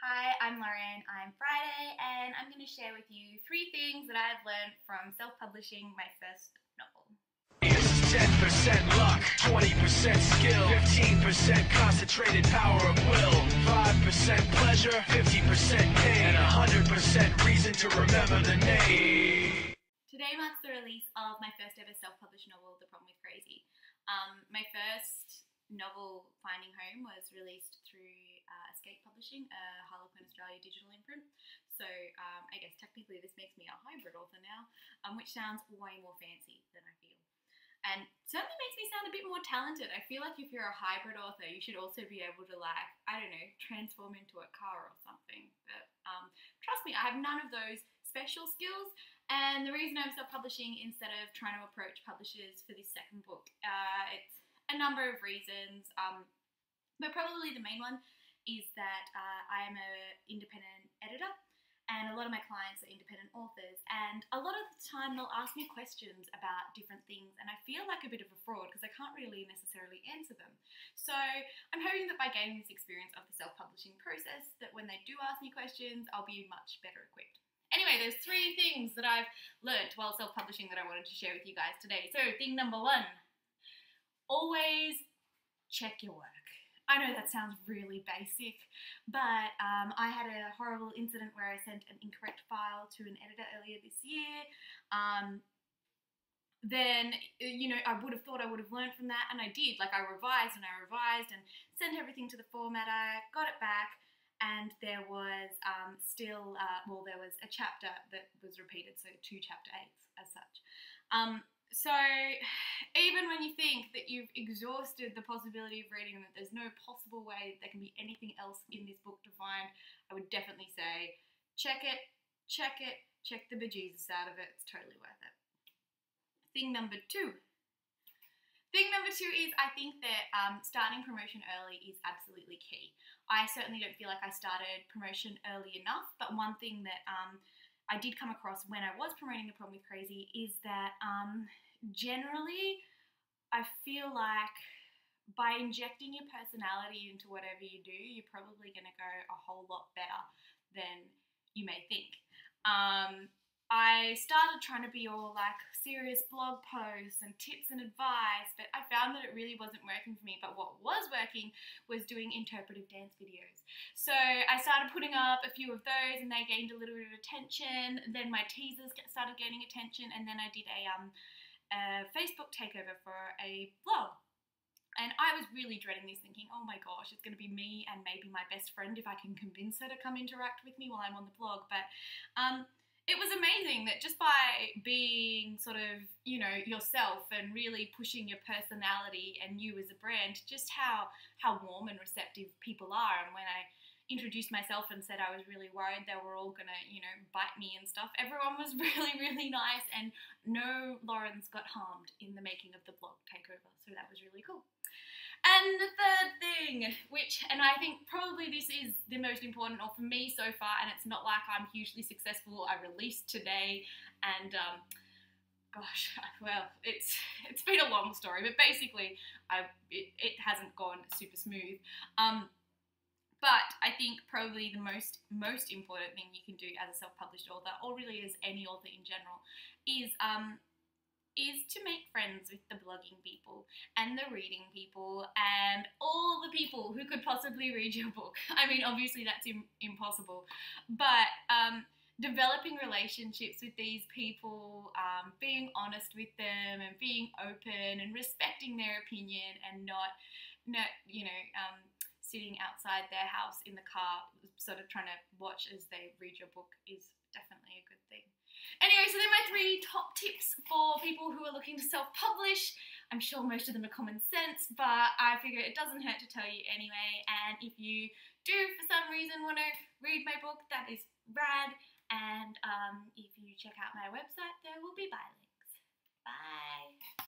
Hi, I'm Lauren, I'm Friday, and I'm going to share with you 3 things that I've learned from self-publishing my first novel. 10% luck, 20% skill, 15% concentrated power of will, 5% pleasure, 50% pain, and 100% reason to remember the name. Today marks the release of my first ever self-published novel, The Problem with Crazy. My first novel, Finding Home, was released through Escape Publishing, a Harlequin Australia digital imprint. So I guess technically this makes me a hybrid author now, which sounds way more fancy than I feel. And certainly makes me sound a bit more talented. I feel like if you're a hybrid author, you should also be able to, like, I don't know, transform into a car or something. But trust me, I have none of those special skills. And the reason I'm self-publishing instead of trying to approach publishers for this second book, it's a number of reasons. But probably the main one is that I am an independent editor. And a lot of my clients are independent authors, and a lot of the time they'll ask me questions about different things, and I feel like a bit of a fraud because I can't really necessarily answer them. So I'm hoping that by gaining this experience of the self-publishing process, that when they do ask me questions, I'll be much better equipped. Anyway, there's 3 things that I've learnt while self-publishing that I wanted to share with you guys today. So thing number 1, always check your work. I know that sounds really basic, but I had a horrible incident where I sent an incorrect file to an editor earlier this year. Then, you know, I would have thought I would have learned from that, and I did. Like, I revised and sent everything to the formatter, got it back, and there was there was a chapter that was repeated, so 2 chapter 8s as such. So even when you think that you've exhausted the possibility of reading and that there's no possible way that there can be anything else in this book to find, I would definitely say check it, check the bejesus out of it. It's totally worth it. Thing number 2. Thing number 2 is I think that starting promotion early is absolutely key. I certainly don't feel like I started promotion early enough, but one thing that I did come across when I was promoting The Problem with Crazy is that generally I feel like by injecting your personality into whatever you do, you're probably going to go a whole lot better than you may think. I started trying to be all like serious blog posts and tips and advice, but I found that it really wasn't working for me. But what was working was doing interpretive dance videos. So I started putting up a few of those and they gained a little bit of attention. Then my teasers started gaining attention, and then I did a Facebook takeover for a blog. And I was really dreading this, thinking, oh my gosh, it's going to be me and maybe my best friend if I can convince her to come interact with me while I'm on the blog. But it was amazing that just by being sort of, you know, yourself and really pushing your personality and you as a brand, just how warm and receptive people are. And when I introduced myself and said I was really worried they were all gonna, you know, bite me and stuff, everyone was really, really nice, and no Laurens got harmed in the making of the blog takeover. So that was really cool. And the third thing, and I think probably this is the most important, or for me so far, and it's not like I'm hugely successful. I released today, and gosh, well, it's been a long story, but basically it hasn't gone super smooth. But I think probably the most important thing you can do as a self-published author, or really as any author in general, is to make friends with the blogging people and the reading people and all the people who could possibly read your book. I mean, obviously that's impossible, but developing relationships with these people, being honest with them and being open and respecting their opinion, and not you know, sitting outside their house in the car sort of trying to watch as they read your book is definitely a good thing. Anyway, so they're my 3 top tips for people who are looking to self-publish. I'm sure most of them are common sense, but I figure it doesn't hurt to tell you anyway. And if you do, for some reason, want to read my book, that is rad. And if you check out my website, there will be buy links. Bye!